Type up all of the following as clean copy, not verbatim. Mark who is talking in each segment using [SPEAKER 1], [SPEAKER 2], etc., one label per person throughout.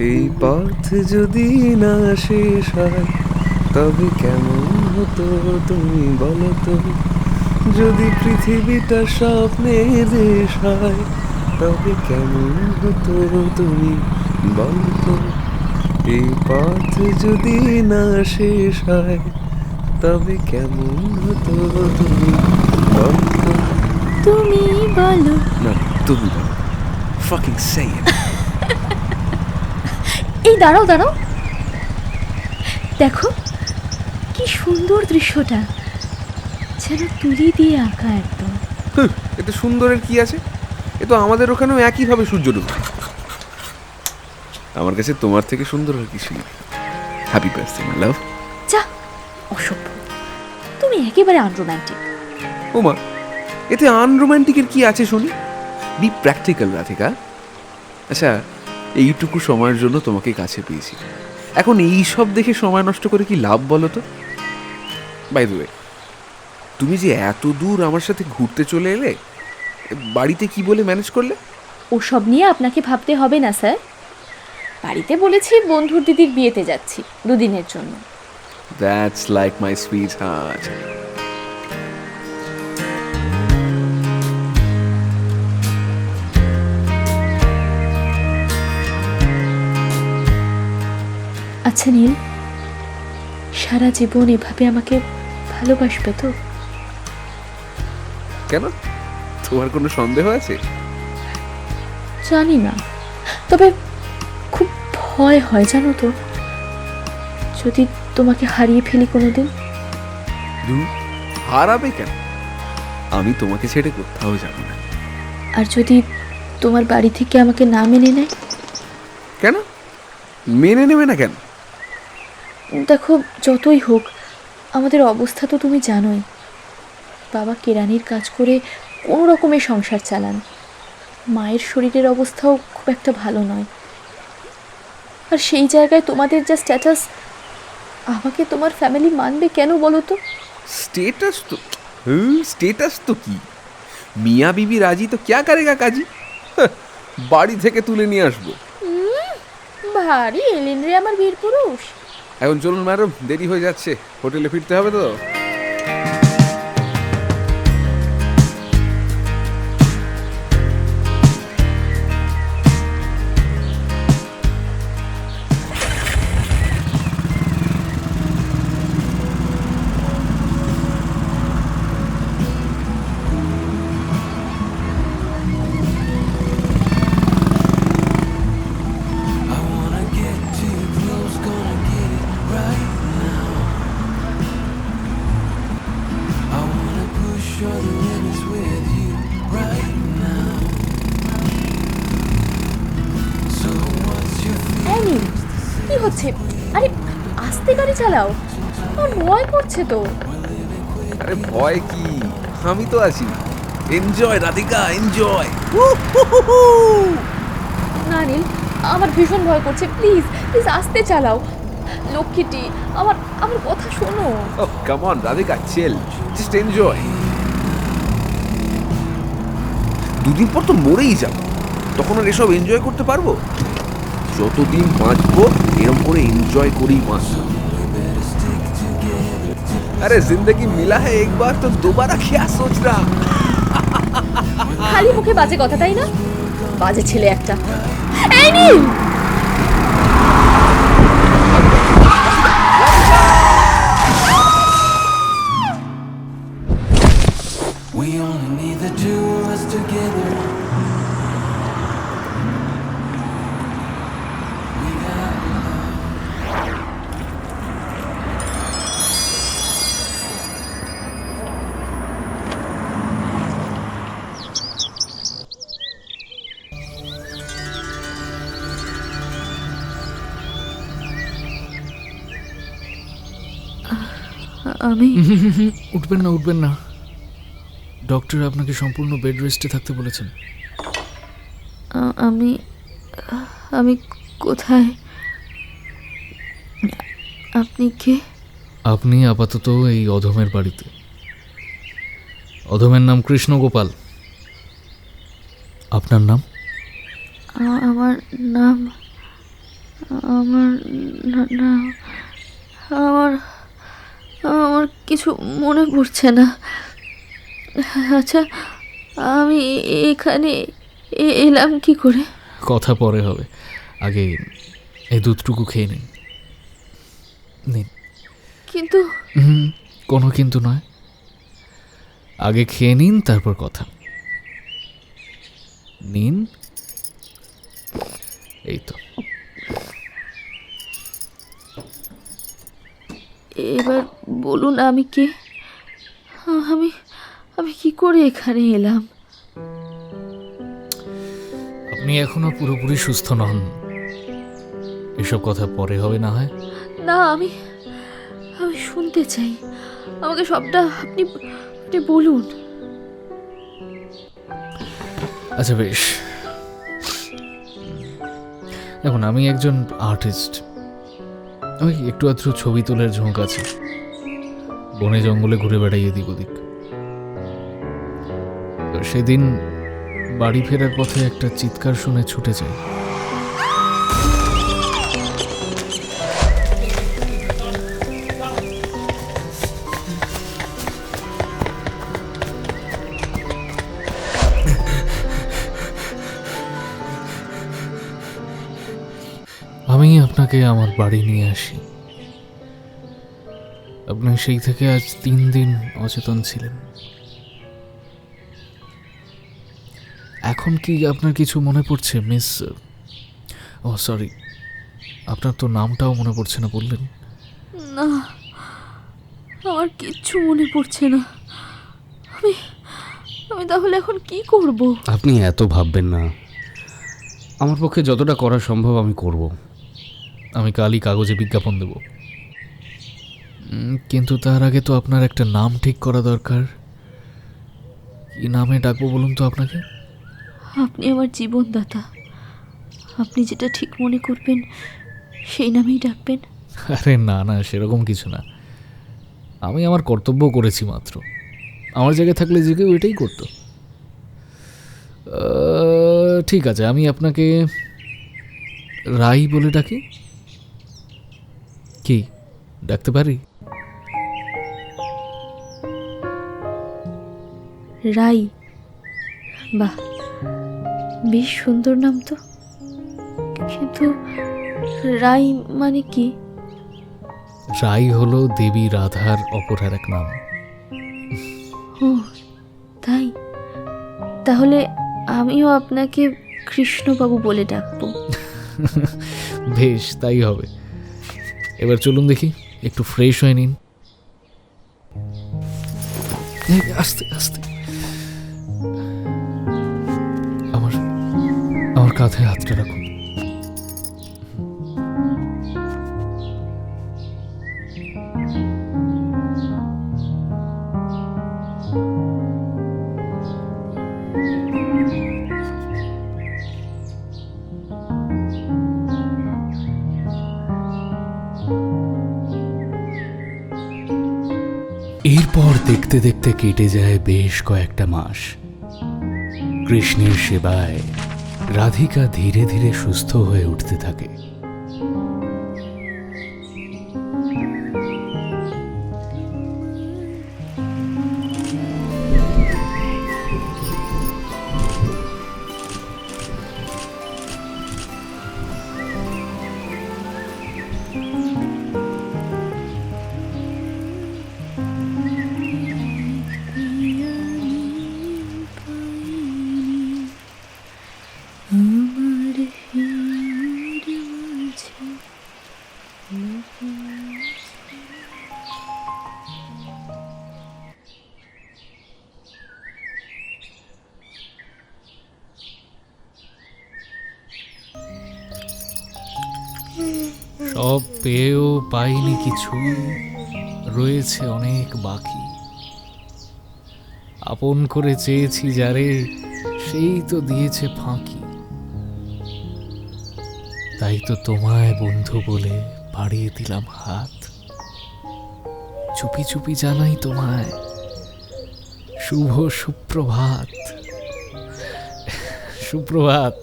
[SPEAKER 1] এই পথ যদি না শেষ হয় তবে কেমন হতো তুমি বলো তো, যদি পৃথিবীটা স্বপ্নের দেশ হয় তবে কেমন হতো তুমি বলো তো, এই পথ যদি না শেষ হয় তবে কেমন হতো তুমি বলো তো।
[SPEAKER 2] তুমি বলো।
[SPEAKER 1] না, তুমি বলো। ফাকিং সে ইট।
[SPEAKER 2] এই দাঁড়াও দাঁড়াও, দেখো কি সুন্দর দৃশ্যটা, যেন তুলি দিয়ে আঁকা একদম।
[SPEAKER 1] এতে সুন্দরের কি আছে? এ তো আমাদের ওখানেও একইভাবে সূর্য ডুবে। আমার কাছে তোমার থেকে সুন্দর আর কিছু নেই। হ্যাপি বার্থডে মাই লাভ।
[SPEAKER 2] যা, অসভ্য, তুমি একেবারে আনরোম্যান্টিক।
[SPEAKER 1] ওমা, এতে আনরোম্যান্টিকের কি আছে শুনি? B practical Radhika. আচ্ছা, এইটুকু সময়ের জন্য তোমাকে কাছে পেয়েছি, এখন এই সব দেখে সময় নষ্ট করে কি লাভ বলো তো? বাই দ্য ওয়ে, তুমি যে এত দূর আমার সাথে ঘুরতে চলে এলে, বাড়িতে কি বলে ম্যানেজ করলে?
[SPEAKER 2] ওসব নিয়ে আপনাকে ভাবতে হবে না স্যার, বাড়িতে বলেছি বন্ধুর দিদির বিয়েতে যাচ্ছি 2 দিনের জন্য।
[SPEAKER 1] That's like my sweet heart.
[SPEAKER 2] আচ্ছা নীল, সারা জীবন এভাবে আমাকে ভালোবাসবে তো?
[SPEAKER 1] কেন, তোমার কোনো সন্দেহ আছে?
[SPEAKER 2] জানি না, তবে খুব ভয় হয় জানো তো, যদি তোমাকে হারিয়ে ফেলি কোনোদিন।
[SPEAKER 1] হারাবে কেন? আমি তোমাকে ছেড়ে কোথাও যাব না।
[SPEAKER 2] আর যদি তোমার বাড়ি থেকে আমাকে না মেনে নেয়?
[SPEAKER 1] কেন মেনে নেবে না কেন?
[SPEAKER 2] দেখো, যতই হোক আমাদের অবস্থা তো তুমি জানোই, বাবা কেরানির কাজ করে কোনো রকমের সংসার চালান, মায়ের শরীরের অবস্থাও খুব একটা ভালো নয়, আর সেই জায়গায় তোমাদের যা স্ট্যাটাস, আমাকে তোমার ফ্যামিলি মানবে কেন বলো তো?
[SPEAKER 1] স্টেটাস তো কি, মিয়া বিবি রাজি তো ক্যা করেগা কাজী। বাড়ি থেকে তুলে নিয়ে আসবো।
[SPEAKER 2] ভারী এলেন রে আমার বীর পুরুষ।
[SPEAKER 1] এখন চলুন ম্যাডাম, দেরি হয়ে যাচ্ছে, হোটেলে ফিরতে হবে তো।
[SPEAKER 2] এই নীল, কি হচ্ছে? আরে আস্তে গাড়ি চালাও, আমার ভয় করছে তো।
[SPEAKER 1] আরে ভয় কি, আমি তো আছি। Enjoy Radhika, enjoy.
[SPEAKER 2] না নীল, আমার ভীষণ ভয় করছে, প্লিজ প্লিজ আস্তে চালাও। লক্ষ্মীটি, আমার আমার কথা শোনো।
[SPEAKER 1] Oh, come on, Radhika, chill. Just enjoy. 2 দিন পর তো মরেই যাব, তখন আর এসব এনজয় করতে পারবো? যতদিন বাঁচবো এরকম করে এনজয় করেই বাঁচবো। আরে জিন্দগি মিলা है एक बार तो दोबारा क्या सोच रहा।
[SPEAKER 2] খালি মুখে বাজে কথা, তাই না? বাজে ছেলে একটা। এই নীল,
[SPEAKER 3] We only need the two of us together. We got
[SPEAKER 2] আমি
[SPEAKER 4] উঠবেন না, উঠবেন না, ডক্টর আপনাকে সম্পূর্ণ বেড রেস্টে থাকতে বলেছেন।
[SPEAKER 2] আমি আমি কোথায়? আপনি কে?
[SPEAKER 4] আপনি আপাতত এই অধমের বাড়িতে। অধমের নাম কৃষ্ণগোপাল। আপনার নাম?
[SPEAKER 2] আমার নাম আমার নাম আমার আমার কিছু মনে পড়ছে না। আচ্ছা, আমি এখানে এলাম কি করে?
[SPEAKER 4] কথা পরে হবে, আগে এই দুধটুকু খেয়ে নিন। নিন।
[SPEAKER 2] কিন্তু
[SPEAKER 4] কোনো কিন্তু নয়, আগে খেয়ে নিন, তারপর কথা। নিন, এই তো।
[SPEAKER 2] এবার বলুন আমি কে? আমি আমি কি করে এখানে এলাম?
[SPEAKER 4] আপনি এখনো পুরোপুরি সুস্থ নন, এসব কথা পরে হবে না হয়।
[SPEAKER 2] না, আমি আমি শুনতে চাই, আমাকে সবটা আপনি আপনি বলুন।
[SPEAKER 4] আচ্ছা বেশ, এখন আমি একজন আর্টিস্ট। ওই একটু আধটু ছবি তোলার ঝোঁক আছে, বনে জঙ্গলে ঘুরে বেড়াই এদিক ওদিক। তো সেদিন বাড়ি ফেরার পথে একটা চিৎকার শুনে ছুটে যাই। আমি আপনাকে আমার বাড়ি নিয়ে আসি। আপনি সেই থেকে আজ 3 দিন অচেতন ছিলেন। এখন কি আপনার কিছু মনে পড়ছে মিস? ও সরি, আপনার তো নামটাও মনে পড়ছে না বললেন।
[SPEAKER 2] না, আমার কিচ্ছু মনে পড়ছে না। আমি আমি তাহলে এখন কি করব?
[SPEAKER 5] আপনি এত ভাববেন না, আমার পক্ষে যতটা করা সম্ভব আমি করব।
[SPEAKER 4] আমি কালই কাগজে বিজ্ঞাপন দেব, কিন্তু তার আগে তো আপনার একটা নাম ঠিক করা দরকার। কি নামে ডাকবো বলুন তো আপনাকে?
[SPEAKER 2] আপনি আমার জীবনদাতা, আপনি যেটা ঠিক মনে করবেন সেই নামেই ডাকবেন।
[SPEAKER 4] আরে না না, সেরকম কিছু না। আমি আমার কর্তব্য করেছি মাত্র। আমার জায়গায় থাকলে যে কেউ এটাই করতো। ঠিক আছে, আমি আপনাকে রাই বলে ডাকি। কি ডাকতে পারি?
[SPEAKER 2] রাই? বাহ, বেশ সুন্দর নাম তো। কিন্তু রাই মানে কি?
[SPEAKER 4] রাই হলো দেবী রাধার অপর এক নাম।
[SPEAKER 2] ও তাই? তাহলে আমিও আপনাকে কৃষ্ণবাবু বলে ডাকবো।
[SPEAKER 4] বেশ, তাই হবে। এবার চলুন দেখি, একটু ফ্রেশ হয়ে নিন। আস্তে আস্তে। আমার আমার কাঁধে হাতটা রাখুন।
[SPEAKER 5] এরপর দেখতে দেখতে কেটে যায় বেশ কয়েকটা মাস। কৃষ্ণের সেবায় রাধিকা ধীরে ধীরে সুস্থ হয়ে উঠতে থাকে।
[SPEAKER 4] সব পেয়েও পাইনি কিছু, রয়েছে অনেক বাকি। আপন করে চেয়েছি যারে, সেই তো দিয়েছে ফাঁকি। তাই তো তোমায় বন্ধু বলে বাড়িয়ে দিলাম হাত। চুপি চুপি জানাই তোমায় শুভ সুপ্রভাত। সুপ্রভাত।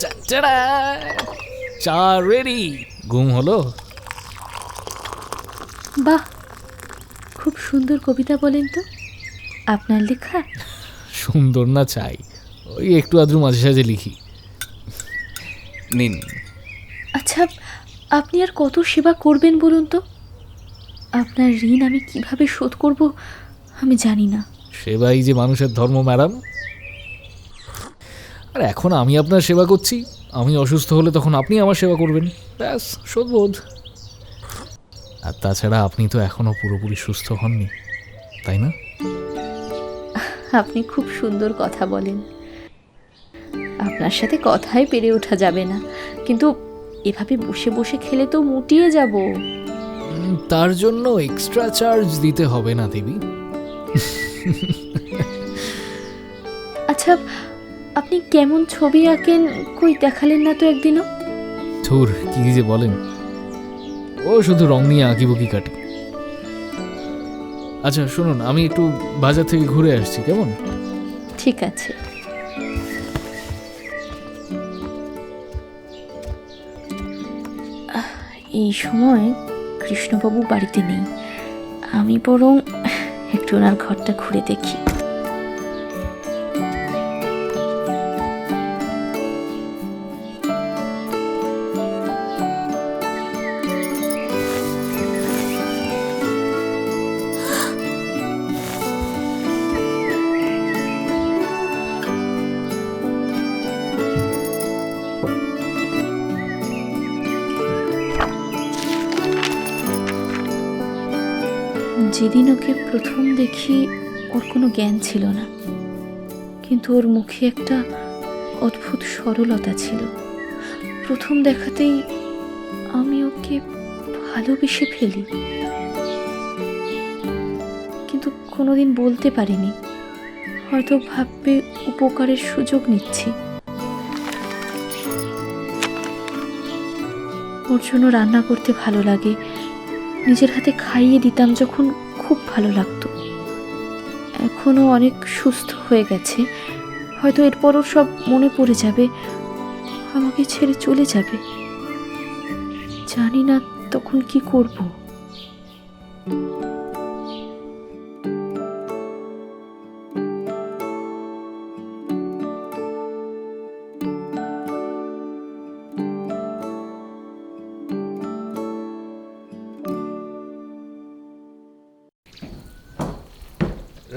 [SPEAKER 4] চাচা, চা রেডি। ঘুম হলো?
[SPEAKER 2] বাহ, খুব সুন্দর কবিতা বলেন তো, আপনার লেখা?
[SPEAKER 4] সুন্দর না চাই, ওই একটু আদ্রু মাঝে সাঝে লিখি। নিন।
[SPEAKER 2] আচ্ছা, আপনি আর কত সেবা করবেন বলুন তো? আপনার ঋণ আমি কিভাবে শোধ করব আমি জানি না।
[SPEAKER 4] সেবাই যে মানুষের ধর্ম ম্যাডাম। আর এখন আমি আপনার সেবা করছি, আমি অসুস্থ হলে তখন আপনি আমার সেবা করবেন, ব্যাস শোধবোধ। আর তাছাড়া আপনি তো এখনো পুরোপুরি সুস্থ হননি, তাই না?
[SPEAKER 2] আপনি খুব সুন্দর কথা বলেন, আপনার সাথে কথাই পেরে ওঠা যাবে না, কিন্তু এভাবে বসে বসে খেলে তো মুটিয়ে যাব।
[SPEAKER 4] তার জন্য এক্সট্রা চার্জ দিতে হবে না দেবী।
[SPEAKER 2] আচ্ছা, আপনি কেমন ছবি আঁকেন কই দেখালেন না তো একদিনও?
[SPEAKER 4] ধুর, কি যে বলেন, ও শুধু রং নিয়ে আঁকিবুকি কাটি। আচ্ছা শুনুন, আমি একটু বাজার থেকে ঘুরে আসছি, কেমন?
[SPEAKER 2] ঠিক আছে। এই সময় কৃষ্ণবাবু বাড়িতে নেই, আমি বরং একটু ওনার ঘরটা ঘুরে দেখি। যেদিন ওকে প্রথম দেখি ওর কোনো জ্ঞান ছিল না, কিন্তু ওর মুখে একটা অদ্ভুত সরলতা ছিল। প্রথম দেখাতেই আমি ওকে ভালোবেসে ফেলি, কিন্তু কোনোদিন বলতে পারিনি। হয়তো ভাববে উপকারের সুযোগ নিচ্ছি। ওর জন্য রান্না করতে ভালো লাগে, নিজের হাতে খাইয়ে দিতাম যখন, খুব ভালো লাগতো। এখনও অনেক সুস্থ হয়ে গেছে, হয়তো এরপর ওর সব মনে পড়ে যাবে, আমাকে ছেড়ে চলে যাবে। জানি না তখন কি করব।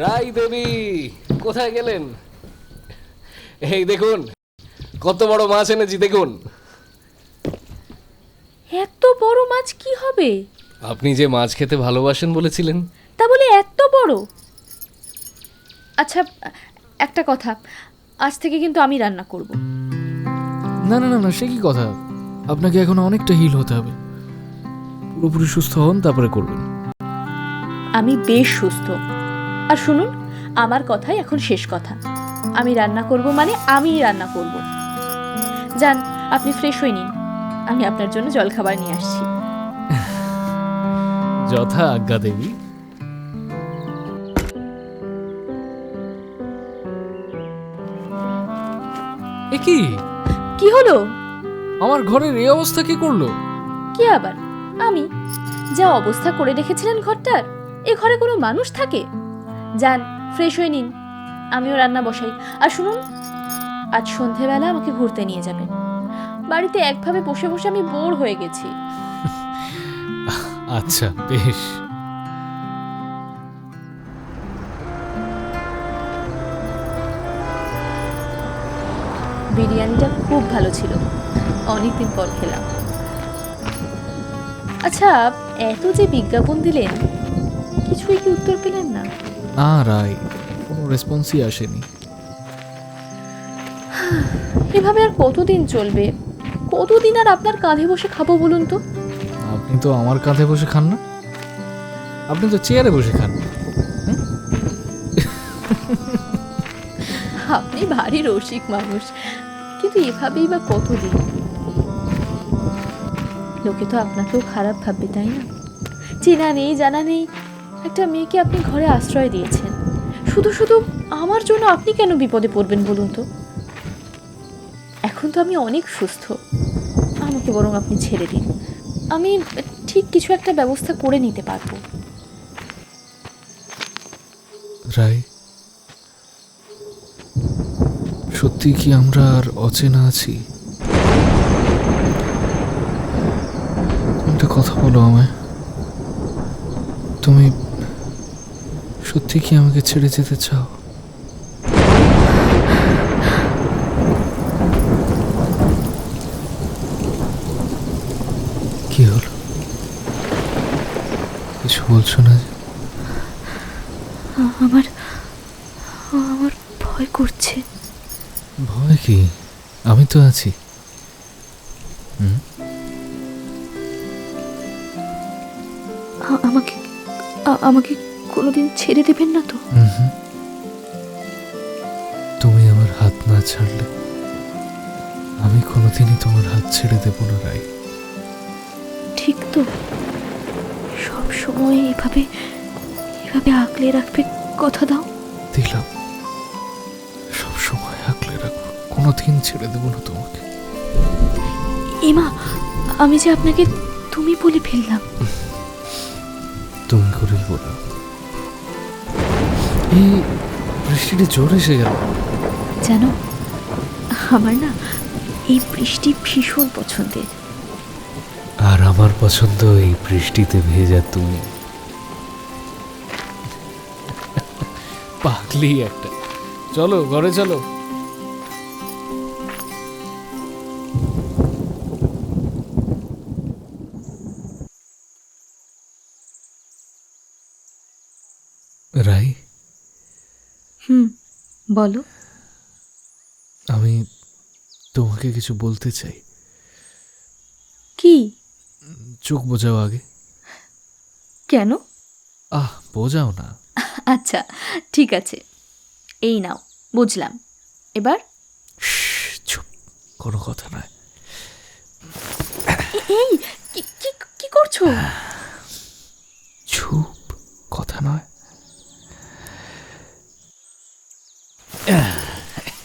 [SPEAKER 4] রাই দেবী, কোথায় গেলেন? এই দেখুন কত বড় মাছ এনেছি, দেখুন।
[SPEAKER 2] এত বড় মাছ কি হবে?
[SPEAKER 4] আপনি যে মাছ খেতে ভালোবাসেন বলেছিলেন।
[SPEAKER 2] তা বলে এত বড়? আচ্ছা, একটা কথা, আজ থেকে কিন্তু আমি রান্না করব।
[SPEAKER 4] না না না না, সে কি কথা, আপনাকে এখন অনেকটা হিল হতে হবে, পুরোপুরি সুস্থ হন তারপরে করবেন।
[SPEAKER 2] আমি বেশ সুস্থ। আর শুনুন, আমার কথাই এখন শেষ কথা। আমি রান্না করব মানে আমিই রান্না করব। যান, আপনি ফ্রেশ হয়ে নিন, আমি আপনার জন্য জলখাবার নিয়ে আসছি।
[SPEAKER 4] যথা আজ্ঞা দেবী। এ কি?
[SPEAKER 2] কি হলো?
[SPEAKER 4] আমার ঘরের এই অবস্থা কি করলো?
[SPEAKER 2] কি আবার? আমি যা অবস্থা করে রেখেছিলেন ঘরটার, এ ঘরে কোনো মানুষ থাকে? যান, ফ্রেশ হয়ে নিন, আমিও রান্না বসাই। আর শুনুন, আজ সন্ধেবেলা আমাকে ঘুরতে নিয়ে যাবেন। বাড়িতে একভাবে বসে বসে আমি বোর হয়ে গেছি।
[SPEAKER 4] আচ্ছা বেশ।
[SPEAKER 2] বিরিয়ানিটা খুব ভালো ছিল, অনেকদিন পর খেলাম। আচ্ছা, এত যে বিজ্ঞাপন দিলেন, কিছুই কি উত্তর পেলেন না?
[SPEAKER 4] না রাই, কোনো রেসপন্সই আসেনি।
[SPEAKER 2] এভাবে আর কতদিন চলবে? কতদিন আর আপনার কাঁধে বসে খাবো বলুন তো?
[SPEAKER 4] আপনি তো আমার কাঁধে বসে খান না, আপনি তো চেয়ারে বসে খান।
[SPEAKER 2] আপনি ভারী রসিক মানুষ, কিন্তু এভাবেই বা কতদিন? লোকে তো আপনাকেও খারাপ ভাববে, তাই না? চেনা নেই জানা নেই একটা মেয়েকে আপনি ঘরে আশ্রয় দিয়েছেন, শুধু শুধু আমার জন্য আপনি কেন বিপদে পড়বেন বলুন তো? এখন তো আমি অনেক সুস্থ, আমাকে বরং আপনি ছেড়ে দিন, আমি ঠিক কিছু একটা ব্যবস্থা করে নিতে পারবো।
[SPEAKER 4] রাই, সত্যি কি আমরা আর অচেনা আছি? একটা কথা বলো আমায়, তুমি সত্যি কি আমাকে ছেড়ে যেতে চাও? কি হলো, কিছু বলছো না যে?
[SPEAKER 2] আমার আমার ভয় করছে।
[SPEAKER 4] ভয় কি, আমি তো আছি।
[SPEAKER 2] আমাকে আমাকে কোনোদিন ছেড়ে দেবেন না তো?
[SPEAKER 4] তুমি আমার হাত না ছাড়লে আমি কোনোদিনই তোমার হাত ছেড়ে দেব না রাই।
[SPEAKER 2] ঠিক তো, সব সময় এভাবে এভাবে আগলে রাখবে, কথা দাও।
[SPEAKER 4] দিলাম, সব সময় আগলে রাখবো, কোনোদিন ছেড়ে দেব না তোমাকে।
[SPEAKER 2] এমা, আমি যে আপনাকে তুমি বলে ফেললাম।
[SPEAKER 4] তুমি করেই বলো। এই বৃষ্টিটা জোর এসে গেল।
[SPEAKER 2] জানো, আমার না এই বৃষ্টি ভীষণ পছন্দের।
[SPEAKER 5] আর আমার পছন্দ এই বৃষ্টিতে ভেজা তুমি।
[SPEAKER 4] পাগলি একটা। চলো ঘরে চলো। রাই,
[SPEAKER 2] বলো।
[SPEAKER 4] আমি তোমাকে কিছু বলতে চাই।
[SPEAKER 2] কি?
[SPEAKER 4] চোখ বোঝাও আগে।
[SPEAKER 2] কেন?
[SPEAKER 4] বোঝাও না।
[SPEAKER 2] আচ্ছা ঠিক আছে, এই নাও, বুঝলাম। এবার
[SPEAKER 4] চুপ, কোনো কথা নয়।
[SPEAKER 2] এই কি কি কি করছো?
[SPEAKER 4] চুপ, কথা নয়।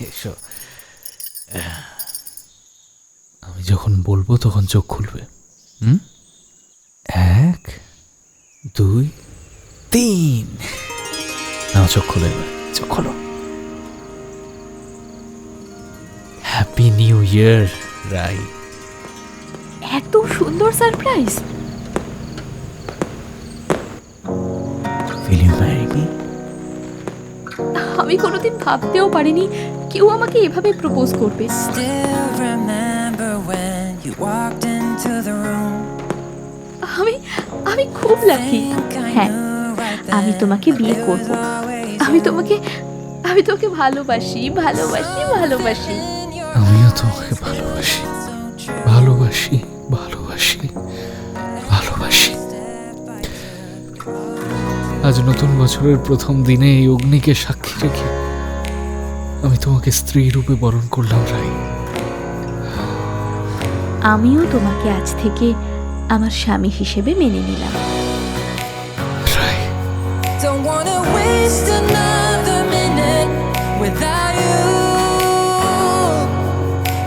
[SPEAKER 4] এসো, আমি যখন বলবো তখন চোখ খুলবে। 1 2 3। নাও চোখ খুলে, এবার চোখ খোলো। হ্যাপি নিউ ইয়ার রাই।
[SPEAKER 2] এত সুন্দর surprise!
[SPEAKER 4] Will you marry me?
[SPEAKER 2] আমি কোনোদিন ভাবতেও পারিনি কেউ আমাকে এভাবে প্রপোজ করবে।
[SPEAKER 3] Still remember when you walked into the room.
[SPEAKER 2] আমি খুব লাকি। হ্যাঁ, আমি তোমাকে বিয়ে করব। আমি তোমাকে ভালোবাসি ভালোবাসি ভালোবাসি।
[SPEAKER 4] আমিও তোমাকে ভালোবাসি ভালোবাসি ভালোবাসি ভালোবাসি। আজ নতুন বছরের প্রথম দিনে এই অগ্নিকে সাক্ষী রেখে আমি তোমাকে স্ত্রী রূপে বরণ করলাম রাই।
[SPEAKER 2] আমিও তোমাকে আজ থেকে আমার স্বামী হিসেবে মেনে নিলাম।
[SPEAKER 4] রাই,
[SPEAKER 3] Don't wanna waste another minute without you.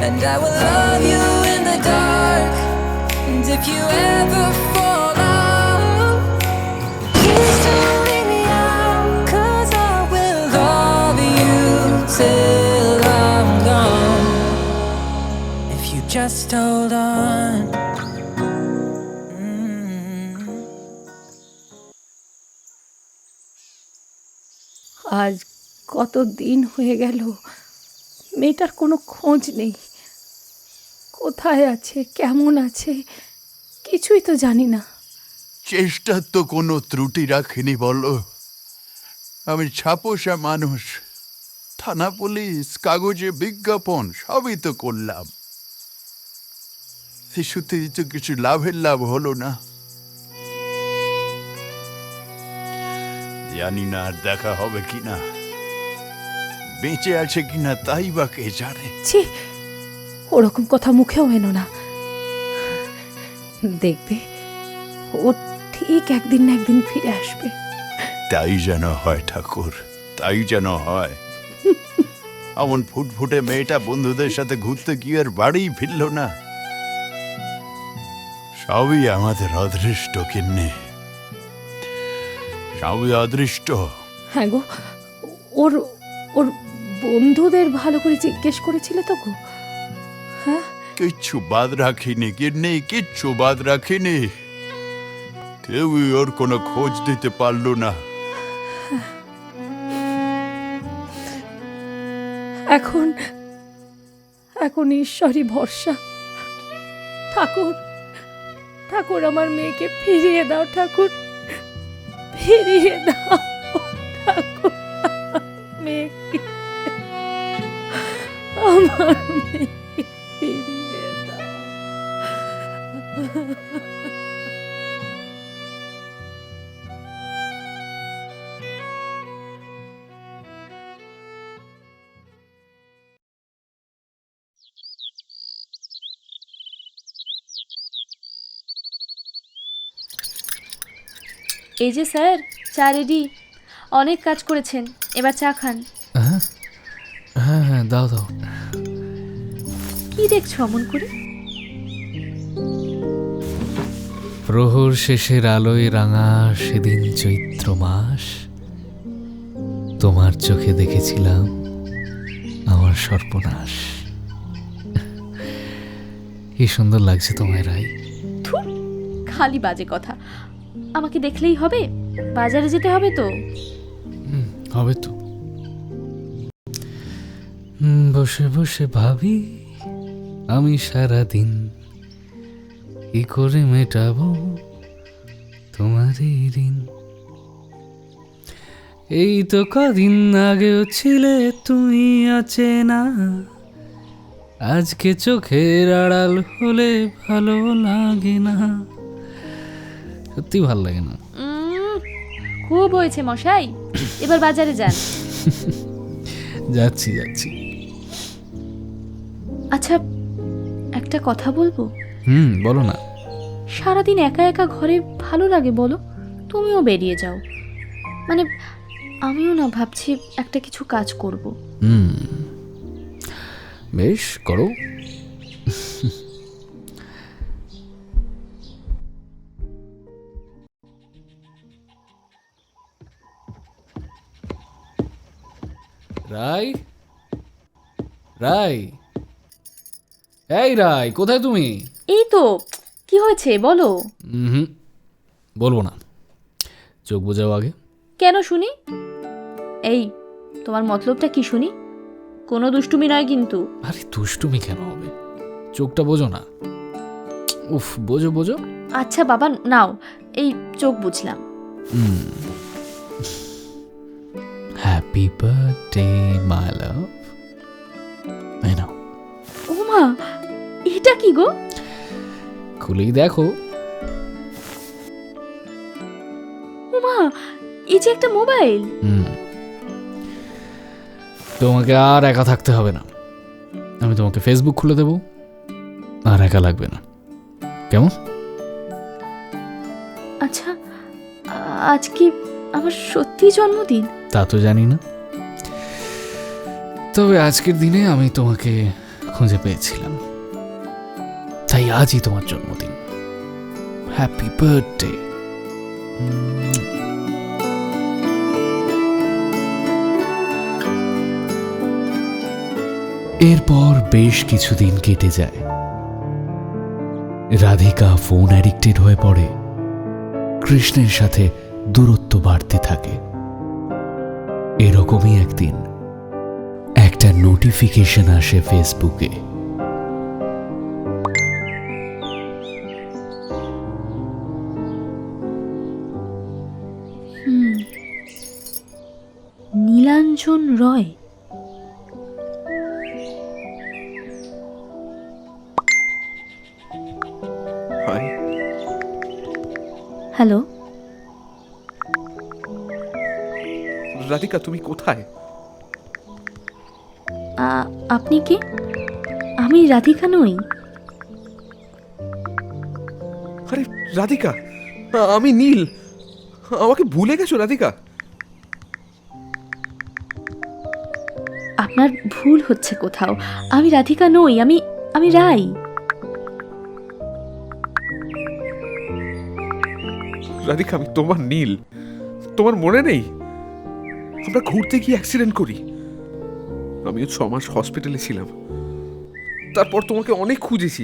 [SPEAKER 3] And I will love you in the dark. And if you ever fall out, please don't leave me out. 'Cause I will love you till I'm gone. If you just hold on.
[SPEAKER 6] আজ কত দিন হয়ে গেল, মেয়েটার কোনো খোঁজ নেই। কোথায় আছে, কেমন আছে, কিছুই তো জানি না।
[SPEAKER 7] চেষ্টার তো কোনো ত্রুটি রাখিনি বলো। আমি ছাপোষা মানুষ, থানা পুলিশ, কাগজে বিজ্ঞাপন সবই তো করলাম। শিশুতেই তো কিছু লাভ হলো না। জানি না আর দেখা হবে কিনা, বেঁচে আছে কিনা তাই বা কে জানে।
[SPEAKER 6] ছি, ওরকম কথা মুখেও এনো না। দেখবে ও ঠিক ঠিক একদিন না একদিন ফিরে আসবে।
[SPEAKER 7] তাই যেন হয় ঠাকুর, তাই যেন হয়। এমন ফুটফুটে মেয়েটা বন্ধুদের সাথে ঘুরতে গিয়ে আর বাড়ি ফিরল না। সবই আমাদের অদৃষ্ট কিন্নি, সবই অদৃষ্ট।
[SPEAKER 6] হ্যাঁ গো, ওর ওর বন্ধুদের ভালো করে জিজ্ঞেস করেছিলে তো গো? হ্যাঁ,
[SPEAKER 7] কিচ্ছু বাদ রাখিনি কিন্নি, কিচ্ছু বাদ রাখিনি। কেউই ওর কোনো খোঁজ দিতে পারলো না।
[SPEAKER 6] এখন এখন ঈশ্বরই ভরসা। ঠাকুর, ঠাকুর আমার মেয়েকে ফিরিয়ে দাও ঠাকুর, ফিরিয়ে দাও ঠাকুর। মেয়েকে, আমার মেয়েকে ফিরিয়ে দাও।
[SPEAKER 2] এই যে স্যার, চা রেডি। অনেক কাজ করেছেন, এবার চা খান।
[SPEAKER 4] হ্যাঁ হ্যাঁ হ্যাঁ, দাও দাও।
[SPEAKER 2] কি দেখছো অমন করে?
[SPEAKER 5] প্রহর শেষের আলোয় রাঙা সেদিন চৈত্র মাস, তোমার চোখে দেখেছিলাম আমার সর্বনাশ। কি সুন্দর লাগছে তোমায় রাই।
[SPEAKER 2] ধুর, খালি বাজে কথা। আমাকে দেখলেই হবে? বাজারে যেতে হবে তো।
[SPEAKER 5] হবে তো। বসে বসে ভাবি আমি সারাদিন কি করে মেটাবো তোমার এই ঋণ। এই তো কদিন আগেও ছিলে তুমি অচেনা, আজকে চোখের আড়াল হলে ভালো লাগে না। সত্যি ভালো লাগে না।
[SPEAKER 2] খুব হয়েছে মশাই, এবার বাজারে যান।
[SPEAKER 5] যাচ্ছি যাচ্ছি।
[SPEAKER 2] আচ্ছা, একটা কথা বলবো?
[SPEAKER 5] বলো না।
[SPEAKER 2] সারাদিন একা একা ঘরে ভালো লাগে বলো? তুমিও বেরিয়ে যাও। মানে আমিও না ভাবছি একটা কিছু কাজ করব।
[SPEAKER 5] বেশ, করো। রাই, রাই, এই রাই, কোথায় তুমি?
[SPEAKER 2] এই তো। কি হয়েছে বলো?
[SPEAKER 5] বলবো না, চোখ বোঝাও আগে।
[SPEAKER 2] কেন শুনি? এই, তোমার মতলবটা কি শুনি? কোনো দুষ্টুমি নয় কিন্তু।
[SPEAKER 5] আরে দুষ্টুমি কেন হবে, চোখটা বোঝো না। উফ, বোঝো বোঝো।
[SPEAKER 2] আচ্ছা বাবা, নাও, এই চোখ বুঝলাম।
[SPEAKER 5] হ্যাপি বার্থডে মাই লাভ। এই নাও।
[SPEAKER 2] ও মা, এটা কি গো?
[SPEAKER 5] খুলেই দেখো।
[SPEAKER 2] ও মা, এই যে একটা মোবাইল।
[SPEAKER 5] তোমাকে আর একা থাকতে হবে না, আমি তোমাকে ফেসবুক খুলে দেবো, আর একা লাগবে না। কেমন?
[SPEAKER 2] আচ্ছা, আজ কি আমার সত্যি জন্মদিন?
[SPEAKER 5] তা তো জানি না, তবে আজকের দিনে আমি তোমাকে খুঁজে পেয়েছিলাম, তাই আজই তোমার জন্মদিন। Happy birthday. এরপর বেশ কিছুদিন কেটে যায়। রাধিকা ফোন অ্যাডিক্টেড হয়ে পড়ে, কৃষ্ণের সাথে দূরত্ব বাড়তে থাকে। এরকমই একদিন একটা নোটিফিকেশন আসে ফেসবুকে।
[SPEAKER 2] নীলাঞ্জন রয়।
[SPEAKER 1] হাই,
[SPEAKER 2] হ্যালো,
[SPEAKER 1] রাধিকা তুমি কোথায়?
[SPEAKER 2] আপনি কি? আমি রাধিকা নই।
[SPEAKER 1] আরে রাধিকা, আমি নীল। আমাকে ভুলে গেছো রাধিকা?
[SPEAKER 2] আপনার ভুল হচ্ছে কোথাও। আমি রাধিকা নই, আমি আমি রাই।
[SPEAKER 1] রাধিকা, আমি তোমার নীল। তোমার মনে নেই আমরা ঘুরতে গিয়ে অ্যাক্সিডেন্ট করি? আমিও 6 মাস হসপিটালে ছিলাম। তারপর তোমাকে অনেক খুঁজেছি,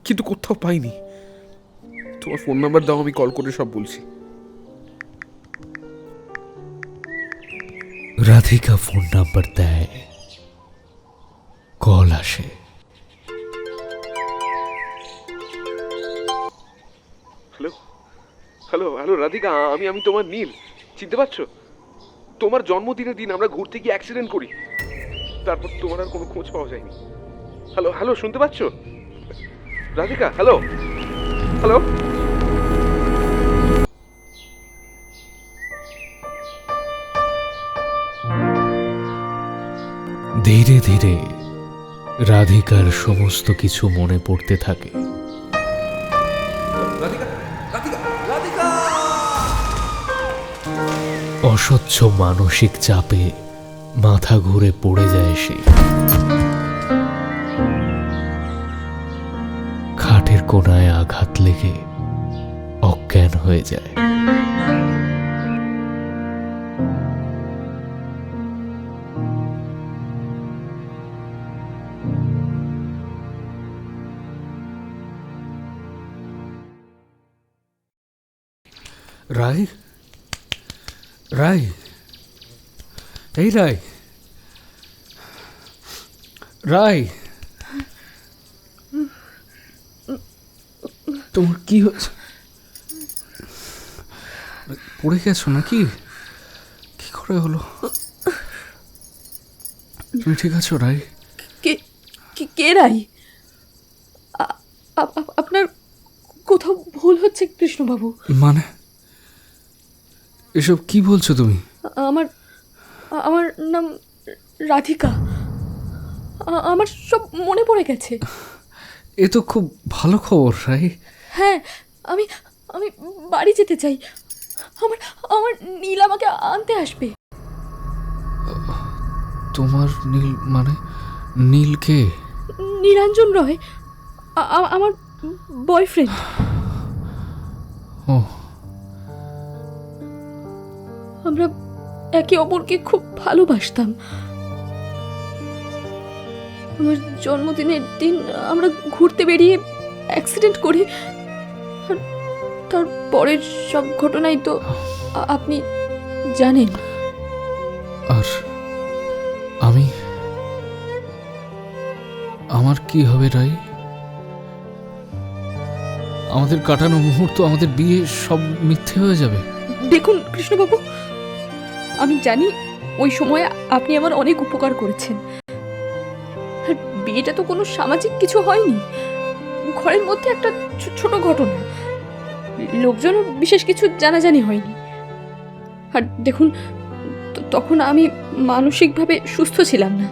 [SPEAKER 1] কিন্তু কোথাও পাইনি। তোমার ফোন নাম্বার দাও, আমি কল করে সব বলছি।
[SPEAKER 5] রাধিকা ফোন নাম্বার দেয়, কল আসে।
[SPEAKER 1] হ্যালো হ্যালো হ্যালো রাধিকা, আমি তোমার নীল। চিনতে পারছো? তোমার জন্মদিনের দিন আমরা ঘুরতে গিয়ে অ্যাক্সিডেন্ট করি, তারপর তোমার আর কোনো খোঁজ পাওয়া যায়নি। হ্যালো হ্যালো, শুনতে পাচ্ছো রাধিকা? Hello hello.
[SPEAKER 5] ধীরে ধীরে রাধিকার সমস্ত কিছু মনে পড়তে থাকে। অসহ্য মানসিক চাপে মাথা ঘুরে পড়ে যায় সে। খাটের কোনায় আঘাত লেগে অজ্ঞান হয়ে যায়। রাই, রাই, এই রাই, রাই, তোমার কি হচ্ছে? পড়ে গেছো নাকি? কি করে হলো? তুমি ঠিক আছো রাই?
[SPEAKER 6] কে কে রাই? আপনার কোথাও ভুল হচ্ছে কৃষ্ণবাবু।
[SPEAKER 5] মানে এসব কি বলছো তুমি?
[SPEAKER 6] আমার আমার নাম রাধিকা। আমার সব মনে পড়ে গেছে।
[SPEAKER 5] এ তো খুব ভালো খবর রাই।
[SPEAKER 6] হ্যাঁ, আমি আমি বাড়ি যেতে চাই। আমার আমার নীল আমাকে আনতে আসবে।
[SPEAKER 5] তোমার নীল মানে নীল কে?
[SPEAKER 6] নিরঞ্জন রয়, আমার বয়ফ্রেন্ড।
[SPEAKER 5] ও,
[SPEAKER 6] আমরা একে অপরকে খুব ভালোবাসতাম। আমার জন্মদিনের দিন আমরা ঘুরতে বেরিয়ে অ্যাক্সিডেন্ট করি। আর তারপরের সব ঘটনাই তো আপনি জানেন।
[SPEAKER 5] আর আমি, আমার কি হবে রাই? আমাদের কাটানো মুহূর্ত, আমাদের বিয়ে সব মিথ্যে হয়ে যাবে।
[SPEAKER 6] দেখুন কৃষ্ণবাবু, আমি জানি ওই সময় আপনি আমার অনেক উপকার করেছেন। আর বিয়েটা তো কোনো সামাজিক কিছু হয়নি, ঘরের মধ্যে একটা ছোট ঘটনা। লোকজনও বিশেষ কিছু জানাজানি হয়নি। আর দেখুন, তখন আমি মানসিকভাবে সুস্থ ছিলাম না,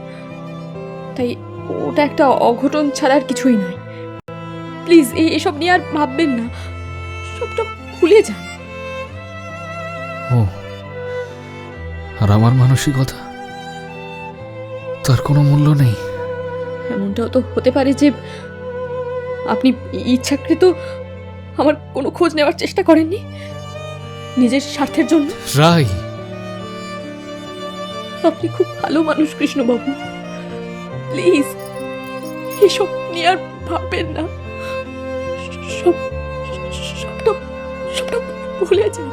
[SPEAKER 6] তাই ওটা একটা অঘটন ছাড়া আর কিছুই নয়। প্লিজ এসব নিয়ে আর ভাববেন না, সবটা ভুলে যান।
[SPEAKER 5] ও, আর আমার মানসিকতা, তার কোনো মূল্য নেই?
[SPEAKER 6] এমনটাও তো হতে পারে যে আপনি ইচ্ছাকৃত আমার কোনো খোঁজ নেওয়ার চেষ্টা করেননি, নিজের স্বার্থের জন্য।
[SPEAKER 5] রাই,
[SPEAKER 6] আপনি খুব ভালো মানুষ কৃষ্ণবাবু, প্লিজ এসব নিয়ে আর ভাববেন না, সব সবটা সবটা ভুলে যান।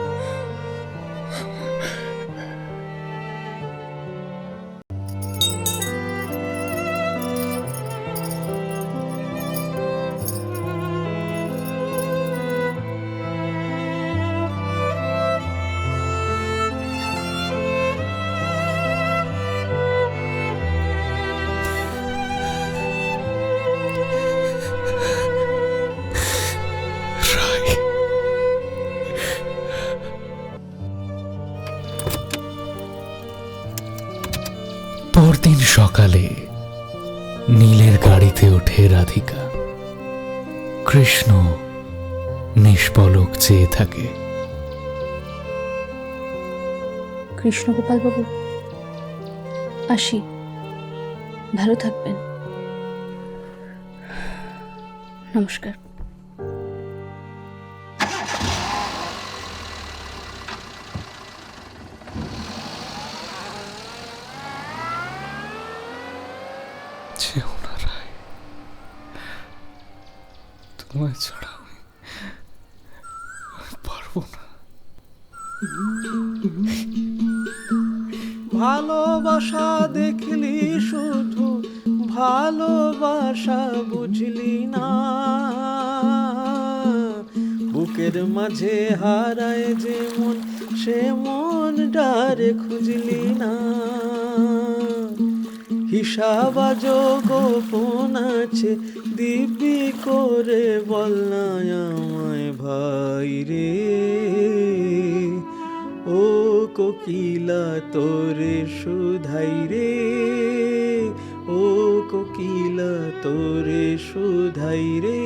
[SPEAKER 5] পরদিন সকালে নীলের গাড়িতে ওঠে রাধিকা। কৃষ্ণ নিষ্পলক চেয়ে থাকে।
[SPEAKER 2] কৃষ্ণগোপাল বাবু, আসি, ভালো থাকবেন, নমস্কার।
[SPEAKER 5] যেও না রায়, তোমায় ছাড়া আমি পারবো না।
[SPEAKER 8] ভালোবাসা দেখলি শুধু, ভালোবাসা বুঝলি না, বুকের মাঝে হারায় যে মন, সে মন ডারে খুঁজলি না। হিসাব আজও গোপন আছে, দিব্যি করে বল না আমায় ভাই রে। ও কোকিলা তোরে সুধাই রে, ও কোকিলা তোরে সুধাই রে।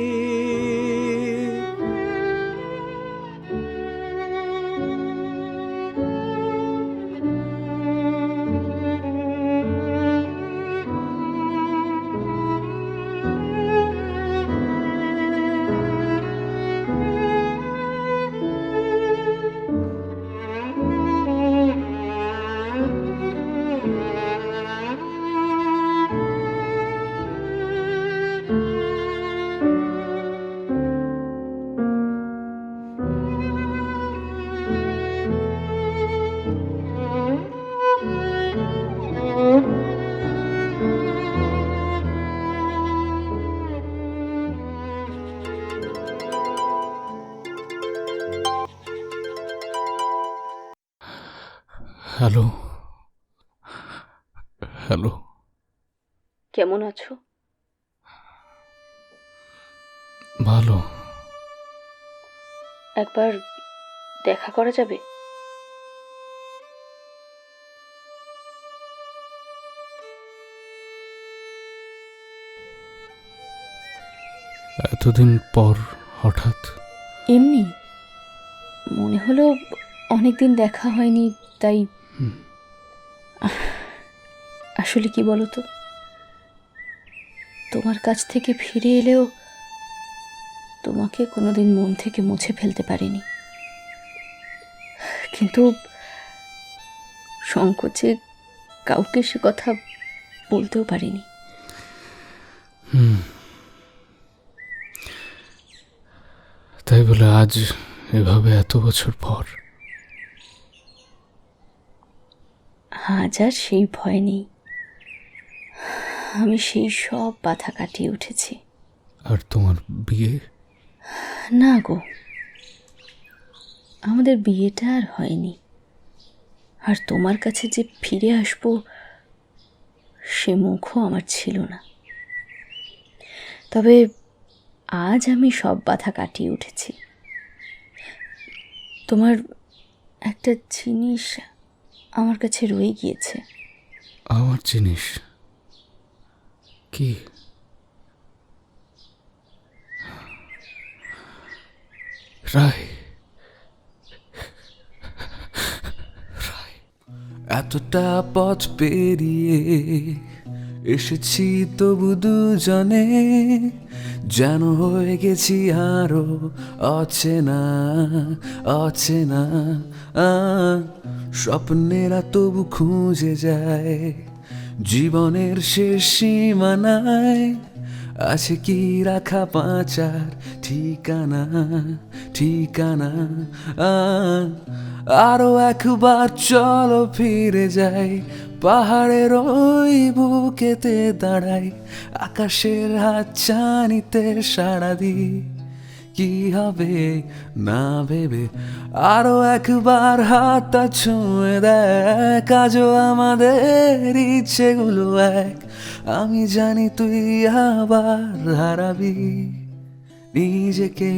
[SPEAKER 5] Hello, hello.
[SPEAKER 2] কেমন আছো?
[SPEAKER 5] ভালো।
[SPEAKER 2] একবার দেখা করা যাবে?
[SPEAKER 5] এতদিন পর হঠাৎ?
[SPEAKER 2] এমনি মনে হলো অনেকদিন দেখা হয়নি, তাই। আসলে কি বলো তো, তোমার কাছ থেকে ফিরে এলেও তোমাকে কোনোদিন মন থেকে মুছে ফেলতে পারিনি, কিন্তু সংকোচে কাউকে সে কথা বলতেও পারিনি।
[SPEAKER 5] তাই বলে আজ এভাবে এত বছর পর?
[SPEAKER 2] আজ আর সেই ভয় নেই, আমি সেই সব বাধা কাটিয়ে উঠেছি।
[SPEAKER 5] আর তোমার বিয়ে?
[SPEAKER 2] না গো, আমাদের বিয়েটা আর হয়নি। আর তোমার কাছে যে ফিরে আসবো সে মুখও আমার ছিল না। তবে আজ আমি সব বাধা কাটিয়ে উঠেছি। তোমার একটা জিনিস আমার কাছে রয়ে গিয়েছে।
[SPEAKER 5] আমার জিনিস কি? রায়,
[SPEAKER 1] এতটা পথ পেরিয়ে এসেছি তবু দুজনে, যেন হয়ে গেছি আরো অচেনা অচেনা। স্বপ্নেরা তবু খুঁজে যায় জীবনের শেষ সীমানায়, আছে কি রাখা বাঁচার ঠিকানা ঠিকানা। আরো একবার চলো ফিরে যাই, পাহাড়ের ওই বুকেতে দাঁড়াই, আকাশের হাত ছানিতে সাড়া দিই। কি হবে না ভেবে আরো একবার হাতটা ছুঁয়ে দেখ, আজও আমাদের ইচ্ছেগুলো এক। আমি জানি তুই আবার হারাবি নিজেকে।